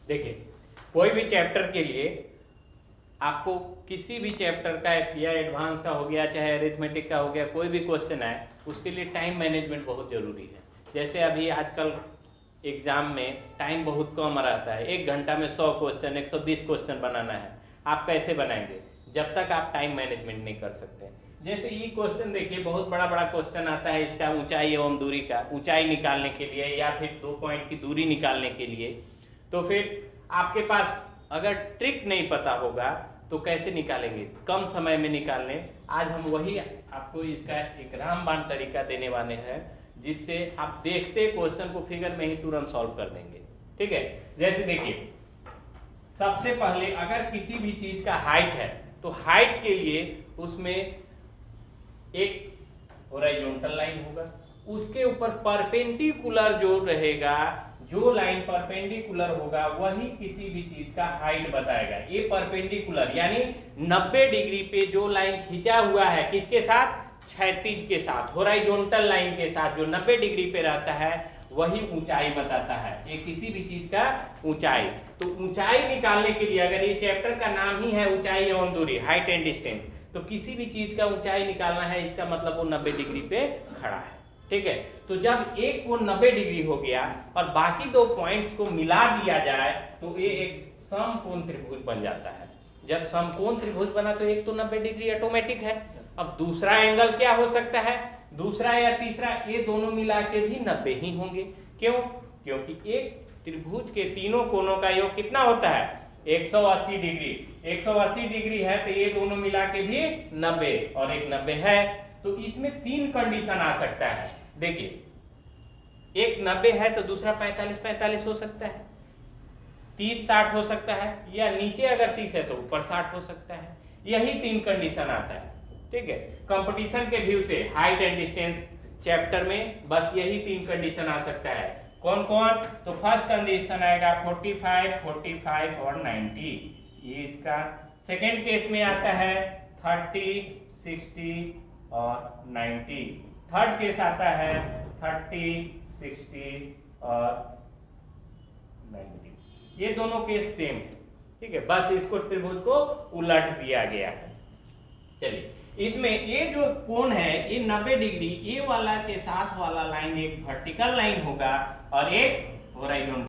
देखिए, कोई भी चैप्टर के लिए आपको किसी भी चैप्टर का या एडवांस का हो गया चाहे अरिथमेटिक का हो गया, कोई भी क्वेश्चन आए उसके लिए टाइम मैनेजमेंट बहुत ज़रूरी है। जैसे अभी आजकल एग्ज़ाम में टाइम बहुत कम रहता है, 1 घंटा में 100 क्वेश्चन 120 क्वेश्चन बनाना है, आप कैसे बनाएंगे जब तक आप टाइम मैनेजमेंट नहीं कर सकते। जैसे ये क्वेश्चन देखिए, बहुत बड़ा बड़ा क्वेश्चन आता है, इसका ऊंचाई एवं दूरी का ऊंचाई निकालने के लिए या फिर 2 पॉइंट की दूरी निकालने के लिए, तो फिर आपके पास अगर ट्रिक नहीं पता होगा तो कैसे निकालेंगे, कम समय में निकालने। आज हम वही आपको इसका एक रामबाण तरीका देने वाले हैं, जिससे आप देखते क्वेश्चन को फिगर में ही तुरंत सॉल्व कर देंगे। ठीक है, जैसे देखिए, सबसे पहले अगर किसी भी चीज का हाइट है तो हाइट के लिए उसमें एक हॉरिजॉन्टल लाइन होगा, उसके ऊपर परपेंडिकुलर जो रहेगा, जो लाइन परपेंडिकुलर होगा वही किसी भी चीज का हाइट बताएगा। ये परपेंडिकुलर यानी 90 डिग्री पे जो लाइन खींचा हुआ है किसके साथ, क्षैतिज के साथ, हॉरिजॉन्टल लाइन के साथ, जो 90 डिग्री पे रहता है वही ऊंचाई बताता है। ये किसी भी चीज का ऊंचाई, तो ऊंचाई निकालने के लिए अगर ये चैप्टर का नाम ही है ऊंचाई एवं दूरी, हाइट एंड डिस्टेंस, तो किसी भी चीज का ऊंचाई निकालना है, इसका मतलब वो 90 डिग्री पे खड़ा है। ठीक है, तो जब एक वो 90 डिग्री हो गया और बाकी 2 पॉइंट्स को मिला दिया जाए तो ये एक समकोण त्रिभुज बन जाता है। जब समकोण त्रिभुज बना तो एक तो 90 डिग्री ऑटोमेटिक है। अब दूसरा एंगल क्या हो सकता है, दूसरा या तीसरा, ये दोनों मिला के भी 90 ही होंगे। क्यों? क्योंकि एक त्रिभुज के तीनों कोणों का योग कितना होता है, 180 डिग्री। 180 डिग्री है तो ये दोनों मिला के भी 90 और एक 90 है, तो इसमें 3 कंडीशन आ सकता है। देखिए, एक 90 है तो दूसरा 45 हो सकता है, 30-60 हो सकता है, या नीचे अगर 30 है तो ऊपर 60 हो सकता है। यही 3 कंडीशन आता है। ठीक है, कंपटीशन के व्यू से हाइट एंड डिस्टेंस चैप्टर में बस यही 3 कंडीशन आ सकता है। कौन कौन? तो फर्स्ट कंडीशन आएगा 45, 45 और 90, ये इसका। सेकेंड केस में आता है 30, 60 और 90। थर्ड केस आता है 30, 60 और 90। ये दोनों केस सेम है। ठीक है, बस इसको त्रिभुज को उलट दिया गया है। चलिए, इसमें ये जो कोण है ये 90 डिग्री, ये वाला के साथ वाला लाइन एक वर्टिकल लाइन होगा और एक हॉरिजॉन्टल